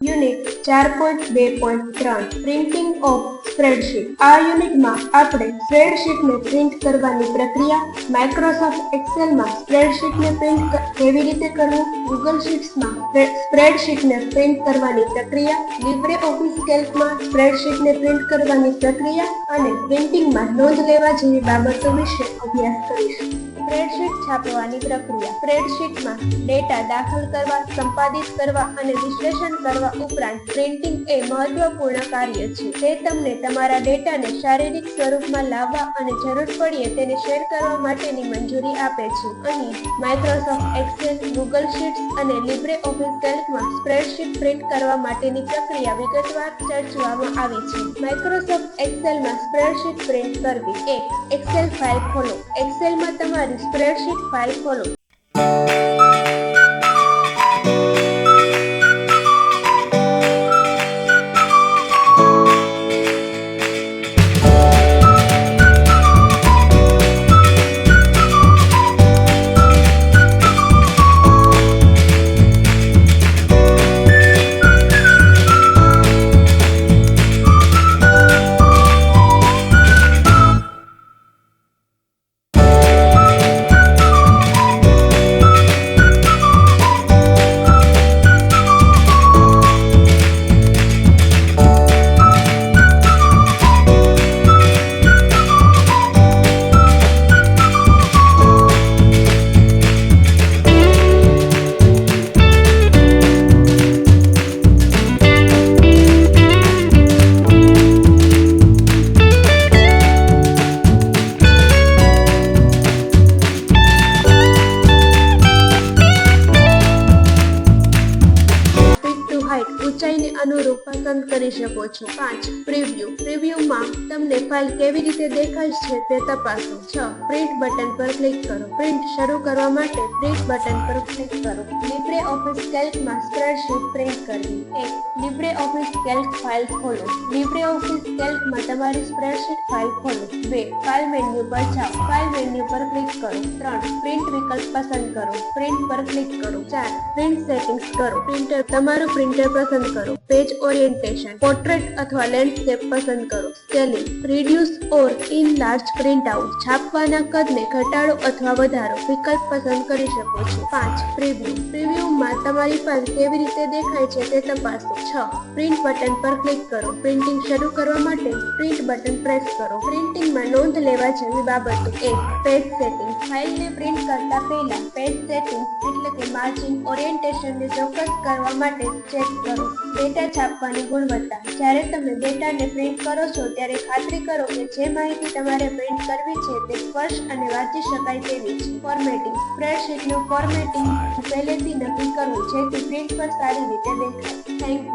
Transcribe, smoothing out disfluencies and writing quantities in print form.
Unit 4.2.3 printing of spreadsheet. આ યુનિટમાં આપણે સ્પ્રેડશીટને પ્રિન્ટ કરવાની પ્રક્રિયા, માઇક્રોસોફ્ટ એક્સેલમાં સ્પ્રેડશીટને પ્રિન્ટ કેવી રીતે કરવું, ગૂગલ શીટ્સમાં સ્પ્રેડશીટને પ્રિન્ટ કરવાની પ્રક્રિયા, લીબ્રેઓફિસ કેલ્કમાં સ્પ્રેડશીટને પ્રિન્ટ કરવાની પ્રક્રિયા અને પ્રિન્ટિંગમાં નોંધ લેવા જેવી બાબતો વિશે અભ્યાસ કરીશું। સ્પ્રેડશીટ છાપવાની પ્રક્રિયા। સ્પ્રેડશીટમાં ડેટા દાખલ કરવા, સંપાદિત કરવા અને વિશ્લેષણ કરવા ઉપરાંત પ્રિન્ટિંગ એ મહત્વપૂર્ણ કાર્ય છે। તે તમને તમારા ડેટાને શારીરિક સ્વરૂપમાં લાવવા અને જરૂર પડીએ તેને શેર કરવા માટેની મંજૂરી આપે છે। અહીં માઇક્રોસોફ્ટ એક્સેલ, ગૂગલ શીટ્સ અને લીબ્રેઓફિસ કેલ્કમાં સ્પ્રેડશીટ પ્રિન્ટ કરવા માટેની પ્રક્રિયા વિગતવાર ચર્ચવામાં આવી છે। માઇક્રોસોફ્ટ એક્સેલમાં સ્પ્રેડશીટ પ્રિન્ટ કરવી। 1. એક્સેલ ફાઇલ ખોલો। એક્સેલમાં તમારી સ્પ્રેડશીટ ફાઇલ ખોલો। ઊંચાઈને અનુરૂપ પસંદ કરી શકો છો। 5. પ્રિવ્યૂ। પ્રિવ્યૂમાં તમને ફાઇલ કેવી રીતે દેખાય છે તે તપાસો। 6. પ્રિન્ટ બટન પર ક્લિક કરો। પ્રિન્ટ શરૂ કરવા માટે પ્રિન્ટ બટન પર ક્લિક કરો। લીબ્રેઓફિસ કેલ્કમાં સ્પ્રેડશીટ પ્રિન્ટ કરવી। 1. લીબ્રેઓફિસ કેલ્ક ફાઇલ ખોલો। લીબ્રેઓફિસ કેલ્કમાં તમારી સ્પ્રેડશીટ ફાઇલ ખોલો। 2. ફાઇલ મેન્યુ પર જાઓ। ફાઇલ મેન્યુ પર ક્લિક કરો। 3. પ્રિન્ટ વિકલ્પ પસંદ કરો। પ્રિન્ટ પર ક્લિક કરો। 4. પ્રિન્ટ સેટિંગ્સ કરો। પ્રિન્ટર તમારું પ્રિન્ટર પસંદ કરો। પેજ ઓરિએન્ટેશન, પોર્ટ્રેટ અથવા લેન્ડસ્કેપ પસંદ કરો। સ્કેલિંગ, રિડ્યુસ ઓર ઇનલાર્જ પ્રિન્ટ આઉટ, છાપવાના કદને ઘટાડો અથવા વધારો વિકલ્પ પસંદ કરી શકો છો। 5. પ્રિવ્યૂ। પ્રિવ્યૂમાં તમારી ફાઇલ કેવી રીતે દેખાય છે તે તપાસો। 6. પ્રિન્ટ બટન પર ક્લિક કરો। પ્રિન્ટિંગ શરૂ કરવા માટે પ્રિન્ટ બટન પ્રેસ કરો। પ્રિન્ટિંગમાં નોંધ લેવા જેવી બાબતો। 1. Page setting. ફાઇલને પ્રિન્ટ કરતા પહેલા પેજ સેટિંગ્સ એટલે કે માર્જિન, ઓરિએન્ટેશનને ચોક્કસ કરવા માટે ચેક કરો। ડેટા છાપવાની ગુણવત્તા। જ્યારે તમે ડેટાને પ્રિન્ટ કરો છો ત્યારે ખાતરી કરો કે જે માહિતી તમારે પ્રિન્ટ કરવી છે તે સ્પર્શ અને વાંચી શકાય તેવી છે। ફોર્મેટિંગ। સ્પ્રેડશીટનું ફોર્મેટિંગ પહેલેથી નક્કી કરવું જેથી પ્રિન્ટ પર સારી રીતે દેખાય। Thank you.